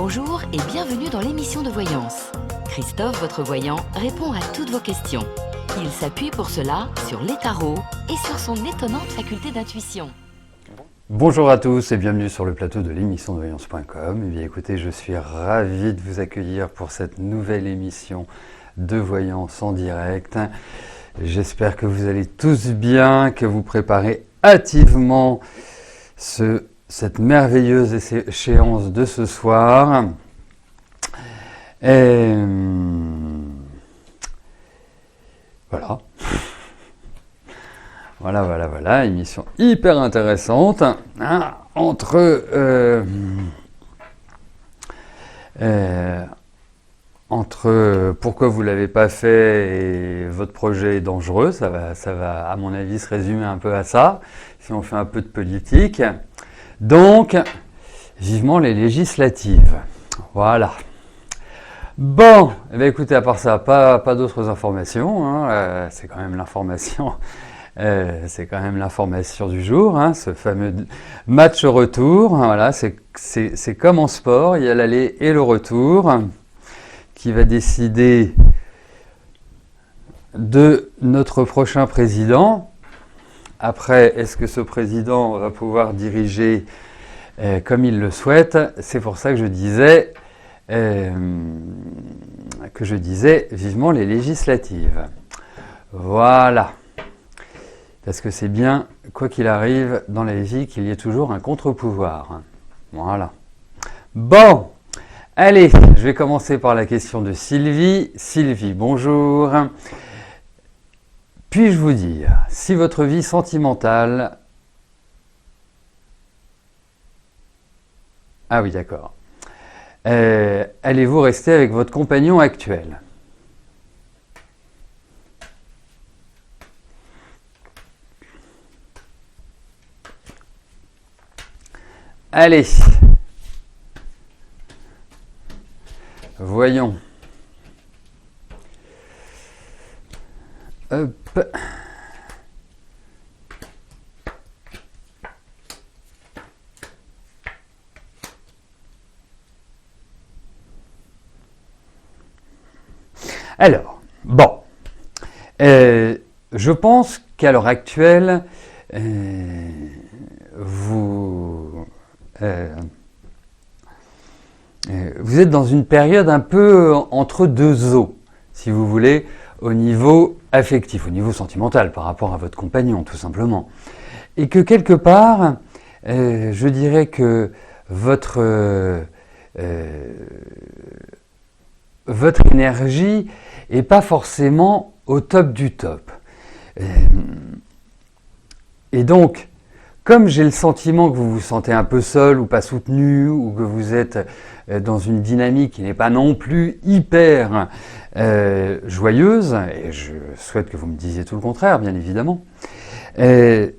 Bonjour et bienvenue dans l'émission de voyance. Christophe, votre voyant, répond à toutes vos questions. Il s'appuie pour cela sur les tarots et sur son étonnante faculté d'intuition. Bonjour à tous et bienvenue sur le plateau de l'émission de voyance.com. Eh bien écoutez, je suis ravi de vous accueillir pour cette nouvelle émission de voyance en direct. J'espère que vous allez tous bien, que vous préparez hâtivement cette merveilleuse échéance de ce soir. Et voilà. Voilà, émission hyper intéressante, hein, entre pourquoi vous ne l'avez pas fait et votre projet est dangereux, ça va à mon avis se résumer un peu à ça, si on fait un peu de politique. Donc, vivement les législatives. Voilà. Bon, eh bien, écoutez, à part ça, pas d'autres informations, hein, c'est quand même l'information. C'est quand même l'information du jour, hein, ce fameux match retour. Voilà, c'est comme en sport, il y a l'aller et le retour qui va décider de notre prochain président. Après, est-ce que ce président va pouvoir diriger comme il le souhaite? C'est pour ça que je disais vivement les législatives. Voilà. Parce que c'est bien, quoi qu'il arrive dans la vie, qu'il y ait toujours un contre-pouvoir. Voilà. Bon, allez, je vais commencer par la question de Sylvie. Sylvie, bonjour. Puis-je vous dire, si votre vie sentimentale... Ah oui, d'accord. Allez-vous rester avec votre compagnon actuel ? Allez, voyons. Hop. Alors, bon, je pense qu'à l'heure actuelle, vous êtes dans une période un peu entre deux eaux, si vous voulez, au niveau affectif, au niveau sentimental, par rapport à votre compagnon, tout simplement. Et que quelque part, je dirais que votre énergie n'est pas forcément au top du top. Et donc, comme j'ai le sentiment que vous vous sentez un peu seul ou pas soutenu, ou que vous êtes dans une dynamique qui n'est pas non plus hyper joyeuse, et je souhaite que vous me disiez tout le contraire, bien évidemment, je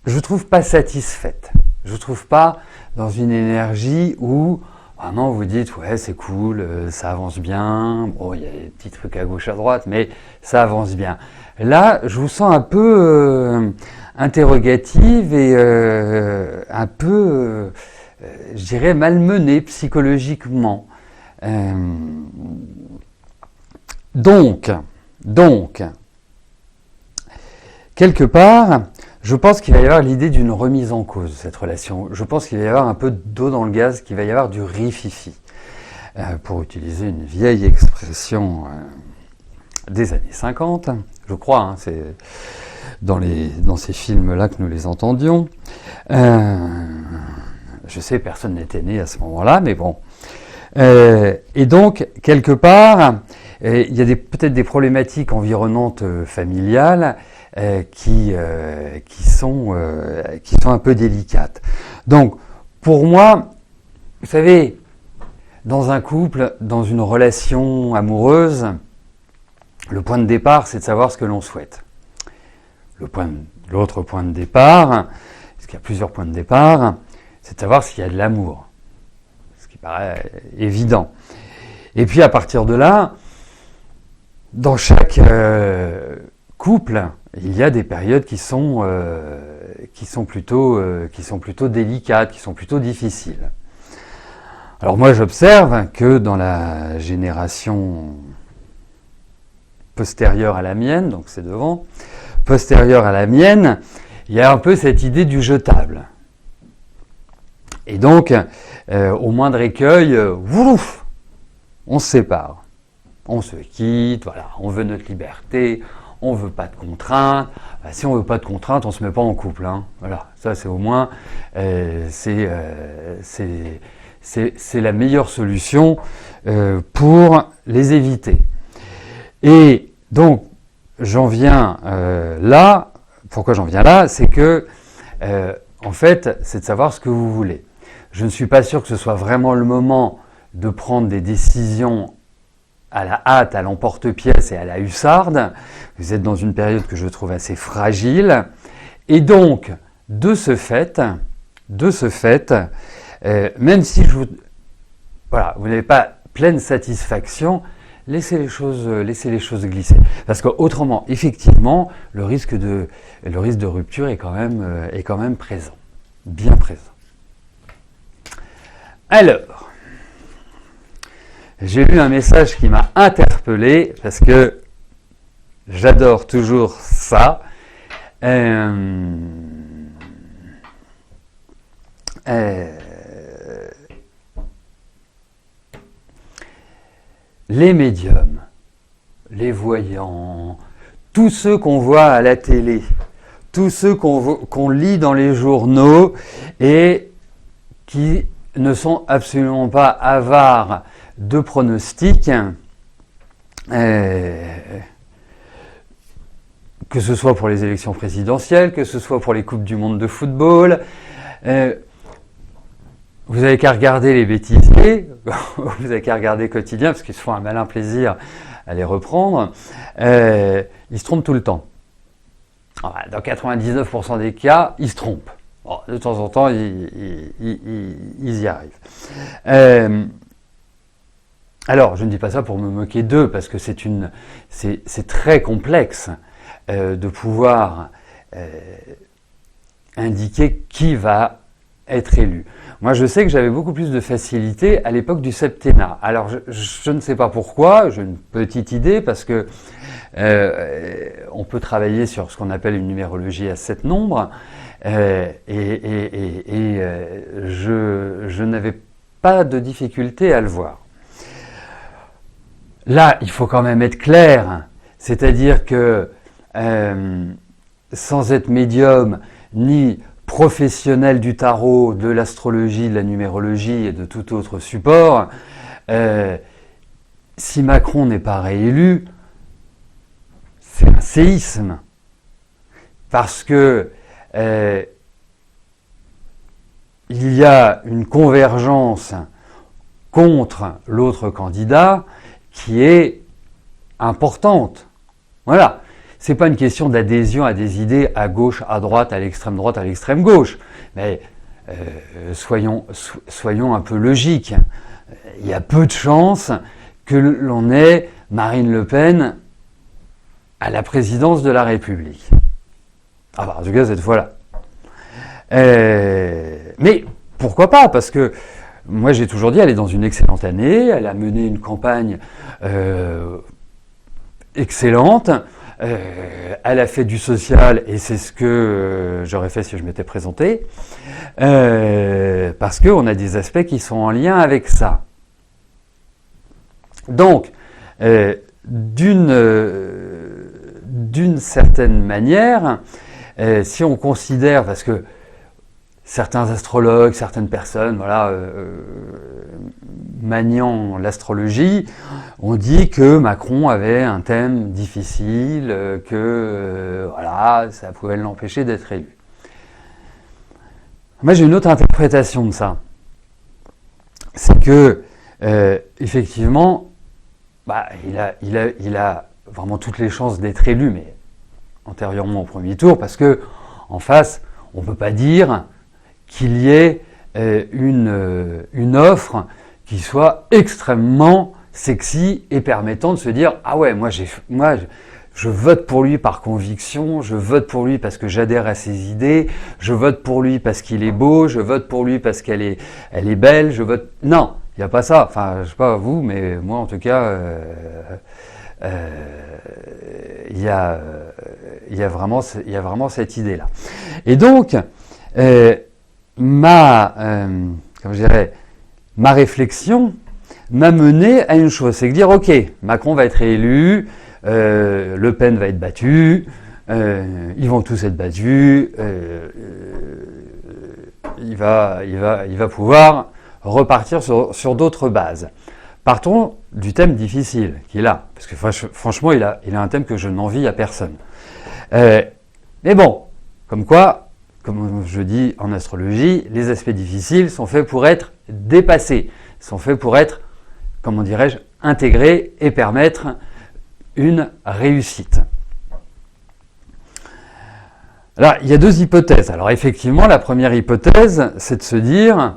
ne trouve pas satisfaite. Je ne trouve pas dans une énergie où vraiment vous dites « ouais, c'est cool, ça avance bien, bon, il y a des petits trucs à gauche, à droite, mais ça avance bien ». Là, je vous sens un peu interrogative et un peu, je dirais, malmenée psychologiquement. Donc, quelque part, je pense qu'il va y avoir l'idée d'une remise en cause de cette relation. Je pense qu'il va y avoir un peu d'eau dans le gaz, qu'il va y avoir du rififi. Pour utiliser une vieille expression des années 50, je crois, hein, c'est dans ces films-là que nous les entendions. Je sais, personne n'était né à ce moment-là, mais bon. Et donc, quelque part, il y a peut-être des problématiques environnantes familiales qui sont un peu délicates. Donc, pour moi, vous savez, dans un couple, dans une relation amoureuse, le point de départ, c'est de savoir ce que l'on souhaite. L'autre point de départ, parce qu'il y a plusieurs points de départ, c'est de savoir s'il y a de l'amour, ce qui paraît évident. Et puis à partir de là, dans chaque couple, il y a des périodes qui sont plutôt délicates, qui sont plutôt difficiles. Alors moi j'observe que dans la génération postérieure à la mienne, donc c'est devant, postérieure à la mienne, il y a un peu cette idée du jetable. Et donc, au moindre écueil, ouf, on se sépare. On se quitte, voilà, on veut notre liberté, on veut pas de contraintes. Si on veut pas de contraintes, on se met pas en couple. Hein. Voilà, ça c'est au moins, c'est la meilleure solution pour les éviter. Et donc, j'en viens là, pourquoi j'en viens là, c'est que, en fait, c'est de savoir ce que vous voulez. Je ne suis pas sûr que ce soit vraiment le moment de prendre des décisions à la hâte, à l'emporte-pièce et à la hussarde. Vous êtes dans une période que je trouve assez fragile. Et donc, de ce fait, même si voilà, vous n'avez pas pleine satisfaction, laissez les choses glisser. Parce qu'autrement, effectivement, le risque de rupture est quand même présent. Bien présent. Alors, j'ai lu un message qui m'a interpellé parce que j'adore toujours ça. Les médiums, les voyants, tous ceux qu'on voit à la télé, tous ceux qu'on lit dans les journaux et qui ne sont absolument pas avares de pronostics, que ce soit pour les élections présidentielles, que ce soit pour les Coupes du Monde de football. Vous n'avez qu'à regarder les bêtisiers, vous n'avez qu'à regarder Quotidien, parce qu'ils se font un malin plaisir à les reprendre. Ils se trompent tout le temps. Dans 99% des cas, ils se trompent. Bon, de temps en temps, ils y arrivent. Alors, je ne dis pas ça pour me moquer d'eux, parce que c'est très complexe de pouvoir indiquer qui va être élu. Moi, je sais que j'avais beaucoup plus de facilité à l'époque du septennat. Alors, je ne sais pas pourquoi, j'ai une petite idée, parce que on peut travailler sur ce qu'on appelle une numérologie à 7 nombres, je n'avais pas de difficulté à le voir. Là, il faut quand même être clair, c'est-à-dire que sans être médium ni professionnel du tarot, de l'astrologie, de la numérologie et de tout autre support, si Macron n'est pas réélu, c'est un séisme. Parce que il y a une convergence contre l'autre candidat qui est importante. Voilà. C'est pas une question d'adhésion à des idées à gauche, à droite, à l'extrême gauche. Mais soyons un peu logiques. Il y a peu de chances que l'on ait Marine Le Pen à la présidence de la République. En tout cas, cette fois-là. Mais pourquoi pas? Parce que moi, j'ai toujours dit, elle est dans une excellente année, elle a mené une campagne excellente, elle a fait du social, et c'est ce que j'aurais fait si je m'étais présenté, parce qu'on a des aspects qui sont en lien avec ça. Donc, d'une certaine manière, si on considère, parce que certains astrologues, certaines personnes, maniant l'astrologie, ont dit que Macron avait un thème difficile, que ça pouvait l'empêcher d'être élu. Moi, j'ai une autre interprétation de ça. C'est que, effectivement, il a vraiment toutes les chances d'être élu, mais antérieurement au premier tour, parce que en face, on ne peut pas dire qu'il y ait une offre qui soit extrêmement sexy et permettant de se dire « Ah ouais, moi je vote pour lui par conviction, je vote pour lui parce que j'adhère à ses idées, je vote pour lui parce qu'il est beau, je vote pour lui parce qu'elle est belle, je vote... » Non, il n'y a pas ça. Enfin, je sais pas vous, mais moi en tout cas, il y a vraiment cette idée-là. Et donc, ma réflexion m'a mené à une chose, c'est de dire, ok, Macron va être réélu, Le Pen va être battu, ils vont tous être battus, il va pouvoir repartir sur d'autres bases. Partons du thème difficile qu'il a, parce que franchement, il a un thème que je n'envie à personne. Mais bon, comme quoi, comme je dis en astrologie, les aspects difficiles sont faits pour être dépassés, sont faits pour être, comment dirais-je, intégrés et permettre une réussite. Alors, il y a deux hypothèses. Alors, effectivement, la première hypothèse, c'est de se dire,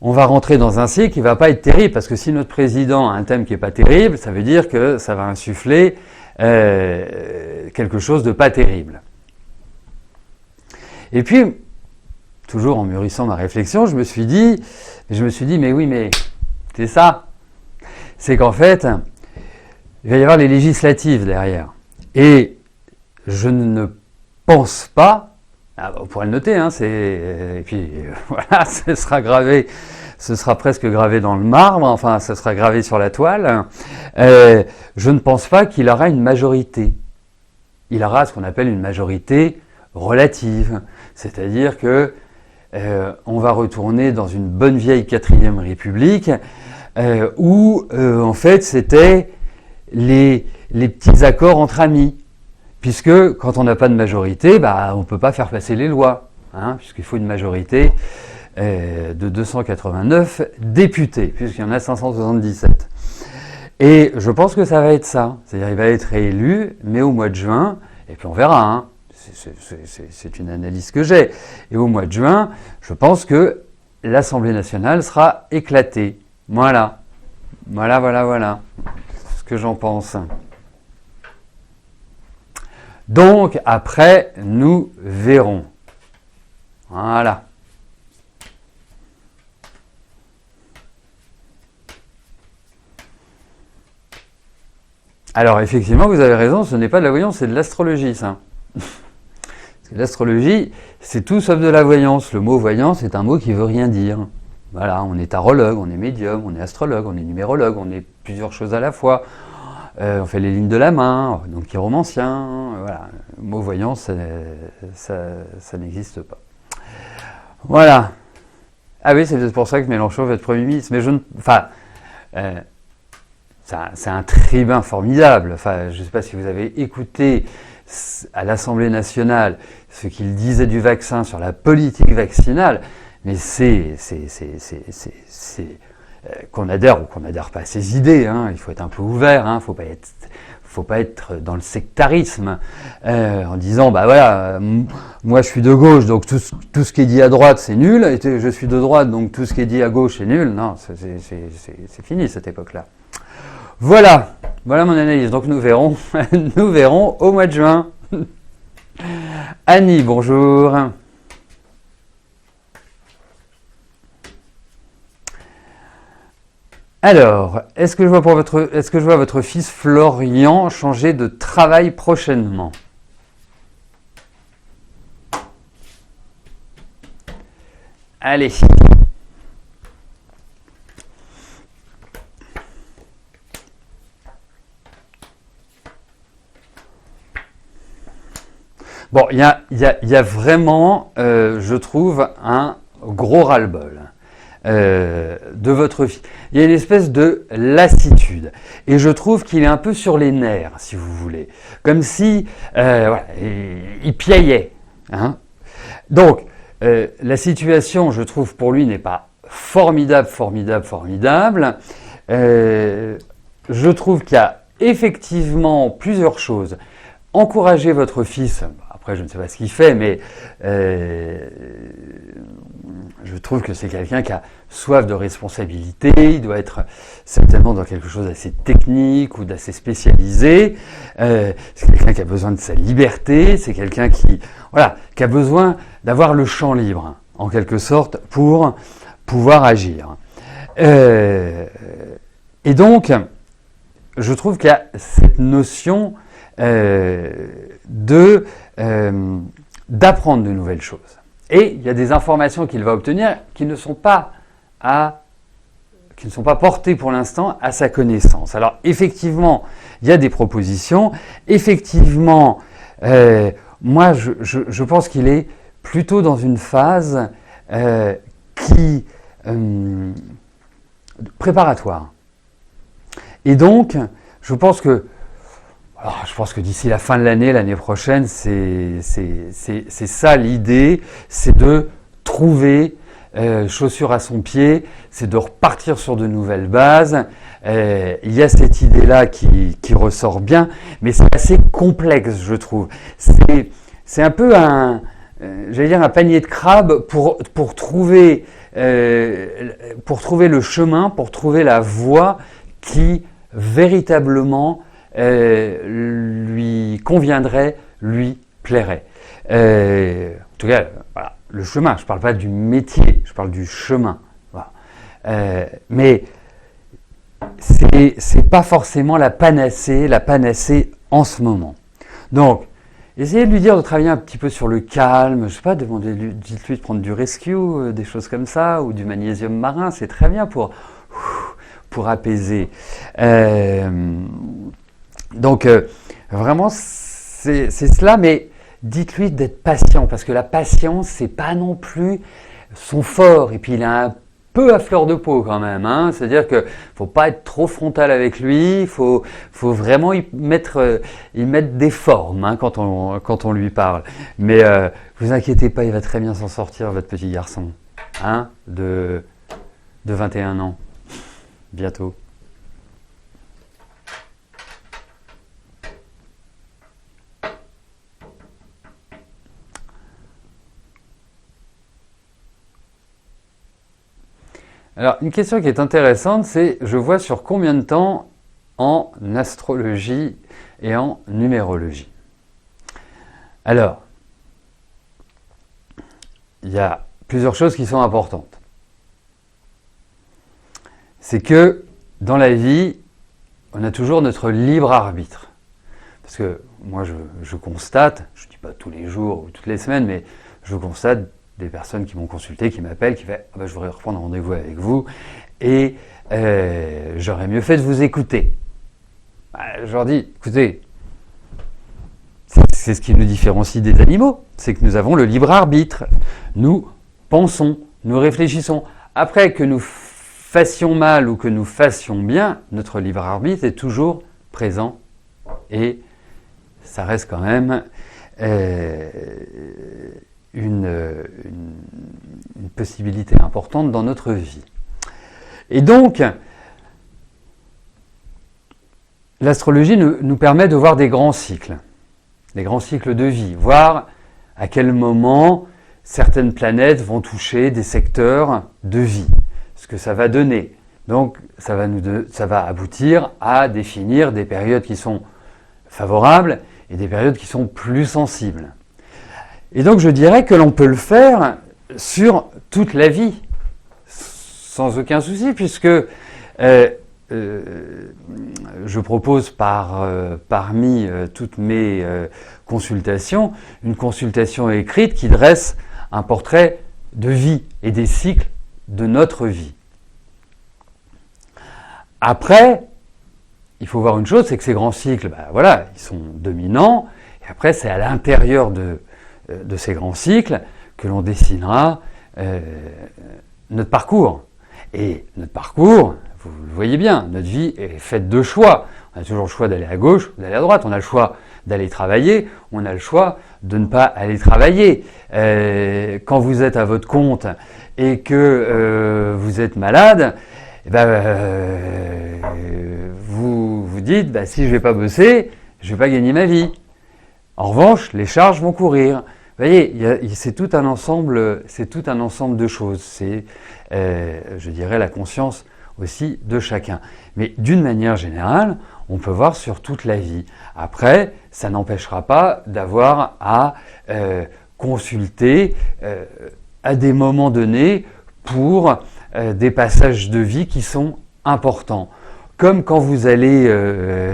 on va rentrer dans un cycle qui ne va pas être terrible, parce que si notre président a un thème qui n'est pas terrible, ça veut dire que ça va insuffler quelque chose de pas terrible. Et puis, toujours en mûrissant ma réflexion, je me suis dit, mais oui, mais c'est ça. C'est qu'en fait, il va y avoir les législatives derrière. Et je ne pense pas, on pourrait le noter, hein, et puis voilà, ce sera presque gravé dans le marbre, enfin, ce sera gravé sur la toile. Je ne pense pas qu'il aura une majorité. Il aura ce qu'on appelle une majorité relative, c'est-à-dire que on va retourner dans une bonne vieille 4e République où en fait c'était les petits accords entre amis, puisque quand on n'a pas de majorité, on ne peut pas faire passer les lois, hein, puisqu'il faut une majorité de 289 députés, puisqu'il y en a 577. Et je pense que ça va être ça, c'est-à-dire il va être réélu, mais au mois de juin, et puis on verra, hein. C'est une analyse que j'ai. Et au mois de juin, je pense que l'Assemblée nationale sera éclatée. Voilà. C'est ce que j'en pense. Donc, après, nous verrons. Voilà. Alors, effectivement, vous avez raison, ce n'est pas de la voyance, c'est de l'astrologie, ça. L'astrologie, c'est tout sauf de la voyance. Le mot voyance est un mot qui ne veut rien dire. Voilà, on est tarologue, on est médium, on est astrologue, on est numérologue, on est plusieurs choses à la fois. On fait les lignes de la main, donc chiromancien. Voilà, le mot voyance, ça n'existe pas. Voilà. Ah oui, c'est peut-être pour ça que Mélenchon va être Premier ministre. Mais c'est un tribun formidable. Enfin, je ne sais pas si vous avez écouté à l'Assemblée nationale ce qu'il disait du vaccin sur la politique vaccinale, mais c'est qu'on adhère ou qu'on n'adhère pas à ses idées, hein. Il faut être un peu ouvert, hein. Faut pas être dans le sectarisme en disant moi je suis de gauche donc tout ce qui est dit à droite c'est nul, et je suis de droite donc tout ce qui est dit à gauche c'est nul. Non, c'est fini cette époque-là. Voilà mon analyse. Donc nous verrons au mois de juin. Annie, bonjour. Alors, est-ce que je vois votre fils Florian changer de travail prochainement? Allez. Bon, il y a vraiment, je trouve, un gros ras-le-bol de votre fille. Il y a une espèce de lassitude. Et je trouve qu'il est un peu sur les nerfs, si vous voulez. Comme si, il piaillait. Hein. Donc, la situation, je trouve, pour lui, n'est pas formidable. Je trouve qu'il y a effectivement plusieurs choses. Encouragez votre fils. Après, je ne sais pas ce qu'il fait, mais je trouve que c'est quelqu'un qui a soif de responsabilité. Il doit être certainement dans quelque chose d'assez technique ou d'assez spécialisé. C'est quelqu'un qui a besoin de sa liberté. C'est quelqu'un qui a besoin d'avoir le champ libre, en quelque sorte, pour pouvoir agir. Et donc, je trouve qu'il y a cette notion d'apprendre de nouvelles choses. Et il y a des informations qu'il va obtenir qui ne sont pas portées pour l'instant à sa connaissance. Alors effectivement, il y a des propositions. Effectivement, moi je pense qu'il est plutôt dans une phase préparatoire. Et donc, je pense que d'ici la fin de l'année prochaine, c'est ça l'idée, c'est de trouver chaussure à son pied, c'est de repartir sur de nouvelles bases. Il y a cette idée-là qui ressort bien, mais c'est assez complexe, je trouve. C'est un peu un panier de crabes pour trouver le chemin, pour trouver la voie qui véritablement lui conviendrait, lui plairait. En tout cas, voilà, le chemin, je ne parle pas du métier, je parle du chemin. Voilà. Mais c'est pas forcément la panacée en ce moment. Donc, essayez de lui dire de travailler un petit peu sur le calme, je sais pas, dites-lui de prendre du rescue, des choses comme ça, ou du magnésium marin, c'est très bien pour apaiser. Donc, vraiment, c'est cela, mais dites-lui d'être patient, parce que la patience, c'est pas non plus son fort, et puis il a un peu à fleur de peau quand même, hein. C'est-à-dire que faut pas être trop frontal avec lui, faut vraiment y mettre des formes, hein, quand on lui parle. Mais vous inquiétez pas, il va très bien s'en sortir, votre petit garçon, hein, de 21 ans, bientôt. Alors, une question qui est intéressante, c'est je vois sur combien de temps en astrologie et en numérologie. Alors, il y a plusieurs choses qui sont importantes. C'est que dans la vie, on a toujours notre libre arbitre. Parce que moi, je constate, je ne dis pas tous les jours ou toutes les semaines, mais je constate des personnes qui m'ont consulté, qui m'appellent, qui font « je voudrais reprendre un rendez-vous avec vous et j'aurais mieux fait de vous écouter ». Je leur dis « écoutez, c'est ce qui nous différencie des animaux, c'est que nous avons le libre arbitre. Nous pensons, nous réfléchissons. Après que nous fassions mal ou que nous fassions bien, notre libre arbitre est toujours présent et ça reste quand même une possibilité importante dans notre vie. Et donc, l'astrologie nous permet de voir des grands cycles de vie, voir à quel moment certaines planètes vont toucher des secteurs de vie, ce que ça va donner. Donc, ça va aboutir à définir des périodes qui sont favorables et des périodes qui sont plus sensibles. Et donc je dirais que l'on peut le faire sur toute la vie, sans aucun souci, puisque je propose parmi toutes mes consultations, une consultation écrite qui dresse un portrait de vie et des cycles de notre vie. Après, il faut voir une chose, c'est que ces grands cycles, ils sont dominants, et après c'est à l'intérieur de ces grands cycles que l'on dessinera notre parcours. Et notre parcours, vous le voyez bien, notre vie est faite de choix. On a toujours le choix d'aller à gauche ou d'aller à droite. On a le choix d'aller travailler, on a le choix de ne pas aller travailler. Quand vous êtes à votre compte et que vous êtes malade, vous vous dites, si je ne vais pas bosser, je ne vais pas gagner ma vie. En revanche, les charges vont courir. Vous voyez, c'est tout un ensemble de choses. C'est, je dirais, la conscience aussi de chacun. Mais d'une manière générale, on peut voir sur toute la vie. Après, ça n'empêchera pas d'avoir à consulter à des moments donnés pour des passages de vie qui sont importants. Comme quand vous allez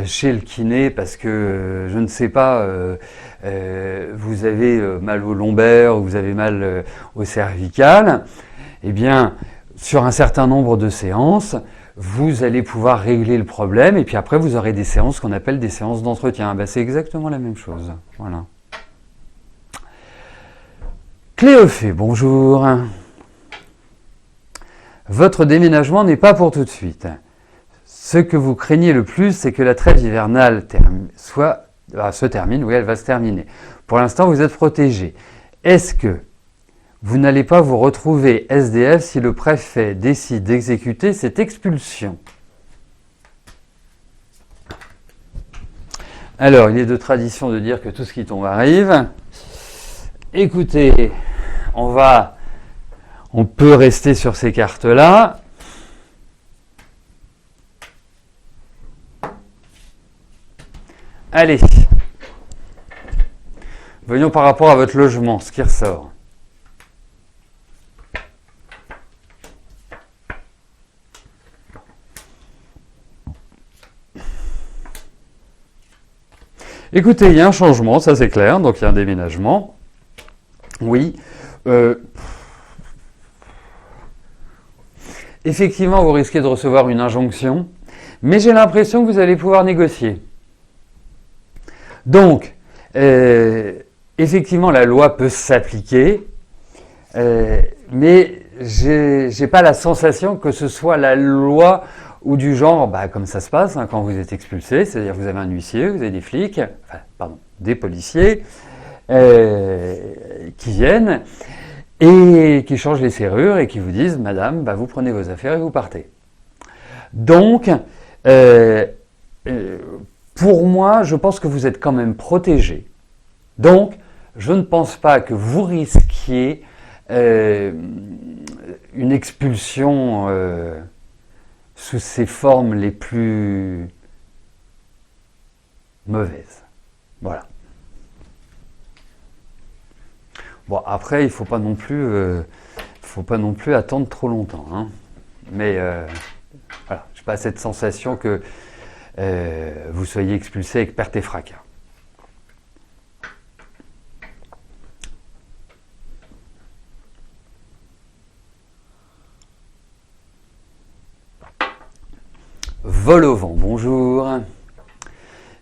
chez le kiné parce que, je ne sais pas, vous avez mal au lombaire ou vous avez mal au cervical, eh bien, sur un certain nombre de séances, vous allez pouvoir régler le problème et puis après vous aurez des séances qu'on appelle des séances d'entretien. Ben, c'est exactement la même chose. Voilà. Cléophée, bonjour. Votre déménagement n'est pas pour tout de suite. Ce que vous craignez le plus, c'est que la trêve hivernale se termine, oui, elle va se terminer. Pour l'instant, vous êtes protégé. Est-ce que vous n'allez pas vous retrouver SDF si le préfet décide d'exécuter cette expulsion? Alors, il est de tradition de dire que tout ce qui tombe arrive. Écoutez, on peut rester sur ces cartes-là. Allez, voyons par rapport à votre logement, ce qui ressort. Écoutez, il y a un changement, ça c'est clair, donc il y a un déménagement. Oui. Effectivement, vous risquez de recevoir une injonction, mais j'ai l'impression que vous allez pouvoir négocier. Donc, effectivement, la loi peut s'appliquer, mais j'ai pas la sensation que ce soit la loi ou du genre, comme ça se passe quand vous êtes expulsé, c'est-à-dire que vous avez un huissier, vous avez des flics, des policiers qui viennent et qui changent les serrures et qui vous disent, madame, vous prenez vos affaires et vous partez. Donc, pour moi, je pense que vous êtes quand même protégé. Donc, je ne pense pas que vous risquiez une expulsion sous ses formes les plus mauvaises. Voilà. Bon, après, il ne faut pas non plus attendre trop longtemps. Hein. Mais voilà, je n'ai pas cette sensation que vous soyez expulsé avec perte et fracas. Vol au vent, bonjour.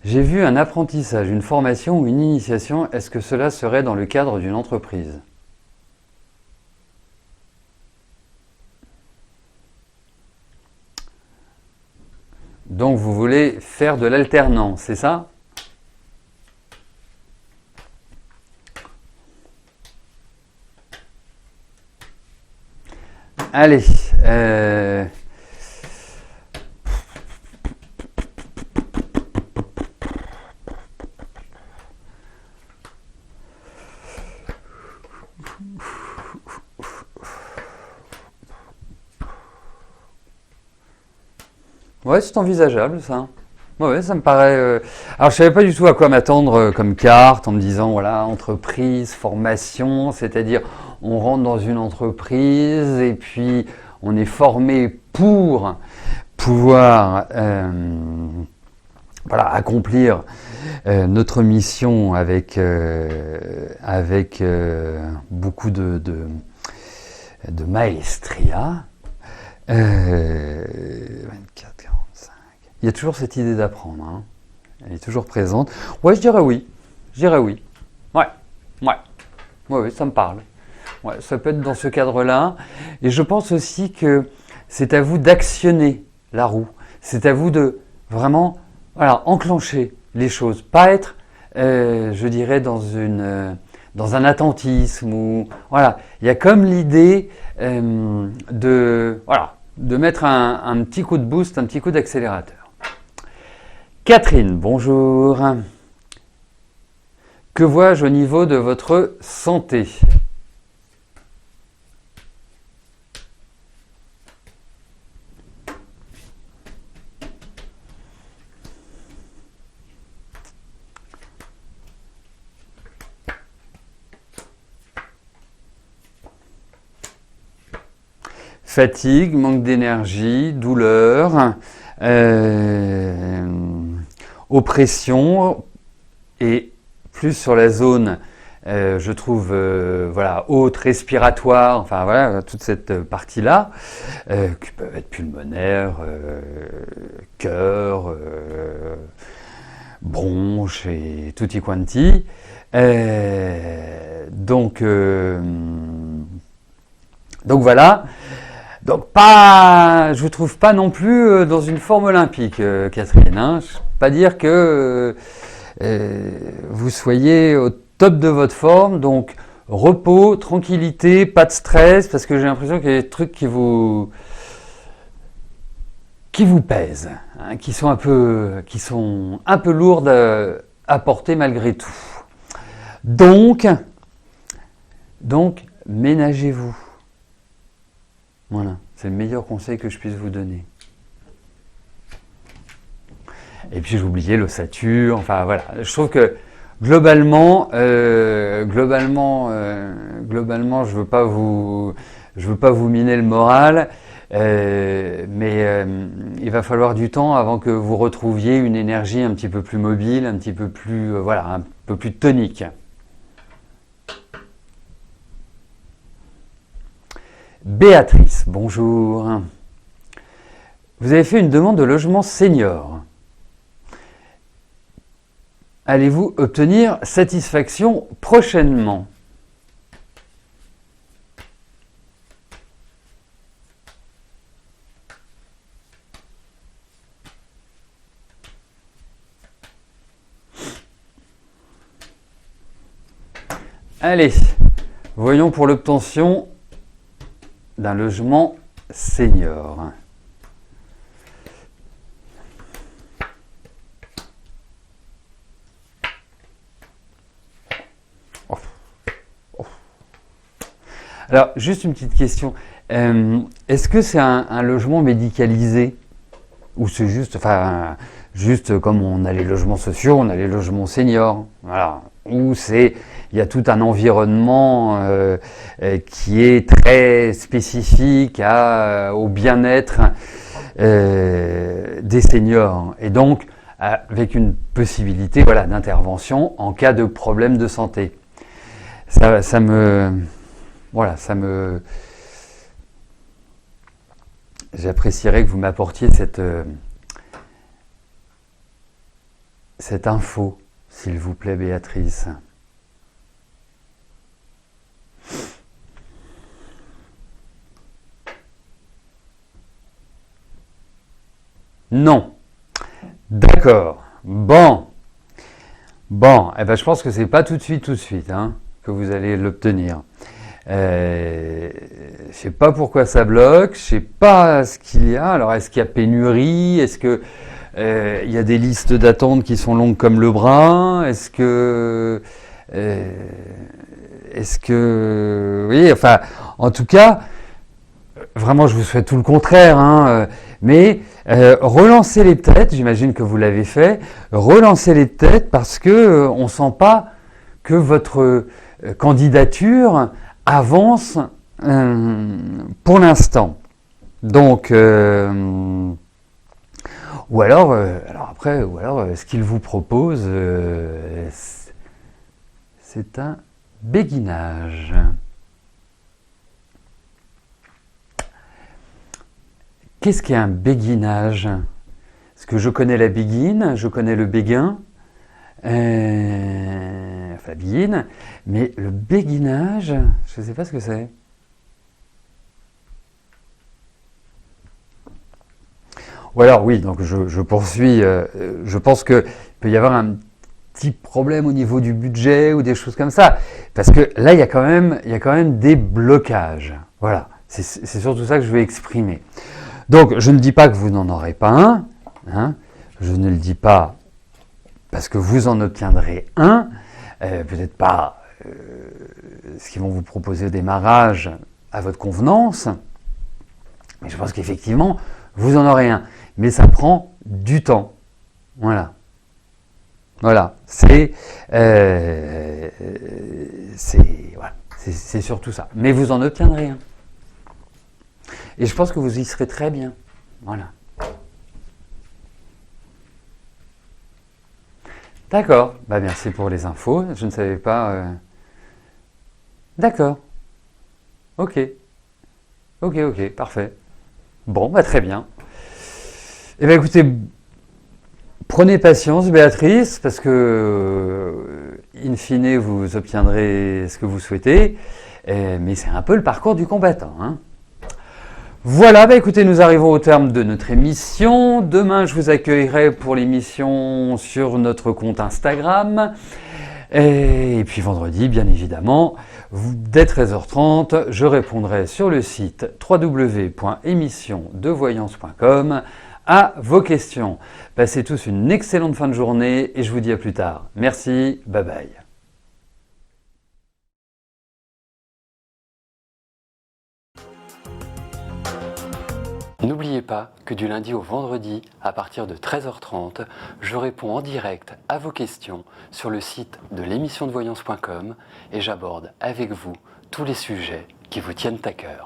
J'ai vu un apprentissage, une formation ou une initiation. Est-ce que cela serait dans le cadre d'une entreprise? Donc vous voulez faire de l'alternance, c'est ça? Allez. Ouais, c'est envisageable, ça. Ouais, ça me paraît... Alors, je savais pas du tout à quoi m'attendre comme carte, en me disant, voilà, entreprise, formation, c'est-à-dire, on rentre dans une entreprise et puis on est formé pour pouvoir accomplir notre mission avec beaucoup de maestria. 24, 45. Il y a toujours cette idée d'apprendre. Hein. Elle est toujours présente. Ouais, je dirais oui. Ouais, ça me parle. Ouais, ça peut être dans ce cadre-là. Et je pense aussi que c'est à vous d'actionner la roue. C'est à vous de vraiment enclencher les choses. Pas être, je dirais, dans un attentisme. Il y a comme l'idée de mettre un petit coup de boost, un petit coup d'accélérateur. Catherine, bonjour. Que vois-je au niveau de votre santé? fatigue, manque d'énergie, douleur, oppression, et plus sur la zone, je trouve, voilà, haute, respiratoire, enfin voilà, toute cette partie-là, qui peuvent être pulmonaire, cœur, bronches et tutti quanti. Donc voilà. Donc pas, je vous trouve pas non plus dans une forme olympique, Catherine. Hein. Je ne peux pas dire que vous soyez au top de votre forme. Donc repos, tranquillité, pas de stress, parce que j'ai l'impression qu'il y a des trucs qui vous pèsent, hein, qui sont un peu lourdes à porter malgré tout. Donc ménagez-vous. Voilà, c'est le meilleur conseil que je puisse vous donner. Et puis j'oubliais l'ossature, enfin voilà. Je trouve que globalement, je veux pas vous miner le moral, mais il va falloir du temps avant que vous retrouviez une énergie un petit peu plus mobile, un petit peu plus, voilà, un peu plus tonique. Béatrice, bonjour. Vous avez fait une demande de logement senior. Allez-vous obtenir satisfaction prochainement? Allez, voyons pour l'obtention d'un logement senior. Alors, juste une petite question. Est-ce que c'est un logement médicalisé? Ou c'est juste, enfin, juste comme on a les logements sociaux, on a les logements seniors, voilà. Ou il y a tout un environnement qui est très spécifique au bien-être des seniors, et donc avec une possibilité, voilà, d'intervention en cas de problème de santé. J'apprécierais que vous m'apportiez cette info, s'il vous plaît, Béatrice. Non. D'accord. Bon, eh ben, je pense que c'est pas tout de suite, hein, que vous allez l'obtenir. Je sais pas pourquoi ça bloque, je sais pas ce qu'il y a. Alors, est-ce qu'il y a pénurie? Est-ce que il y a des listes d'attente qui sont longues comme le bras? Est-ce que oui, enfin, en tout cas, vraiment, je vous souhaite tout le contraire, hein, mais relancez les têtes, j'imagine que vous l'avez fait, relancez les têtes parce que on sent pas que votre candidature avance pour l'instant. Donc, ou alors ce qu'il vous propose, c'est un béguinage. Qu'est-ce qu'est un béguinage? Parce que je connais la béguine, je connais le béguin, enfin la béguine, mais le béguinage, je ne sais pas ce que c'est. Ou alors oui, donc je poursuis, je pense qu'il peut y avoir un petit problème au niveau du budget ou des choses comme ça, parce que là il y a quand même des blocages. Voilà, c'est surtout ça que je vais exprimer. Donc je ne dis pas que vous n'en aurez pas un, hein, je ne le dis pas parce que vous en obtiendrez un, peut-être pas ce qu'ils vont vous proposer au démarrage à votre convenance, mais je pense qu'effectivement vous en aurez un, mais ça prend du temps. Voilà, c'est surtout ça. Mais vous en obtiendrez un. Et je pense que vous y serez très bien. Voilà. D'accord. Bah, merci pour les infos. Je ne savais pas. D'accord. Ok. Ok. Parfait. Bon, bah, très bien. Eh bien, écoutez, prenez patience, Béatrice, parce que, in fine, vous obtiendrez ce que vous souhaitez. Mais c'est un peu le parcours du combattant, hein. Voilà, bah écoutez, nous arrivons au terme de notre émission. Demain, je vous accueillerai pour l'émission sur notre compte Instagram. Et puis vendredi, bien évidemment, dès 13h30, je répondrai sur le site www.émissiondevoyance.com à vos questions. Passez tous une excellente fin de journée et je vous dis à plus tard. Merci, bye bye. N'oubliez pas que du lundi au vendredi, à partir de 13h30, je réponds en direct à vos questions sur le site de l'émissiondevoyance.com et j'aborde avec vous tous les sujets qui vous tiennent à cœur.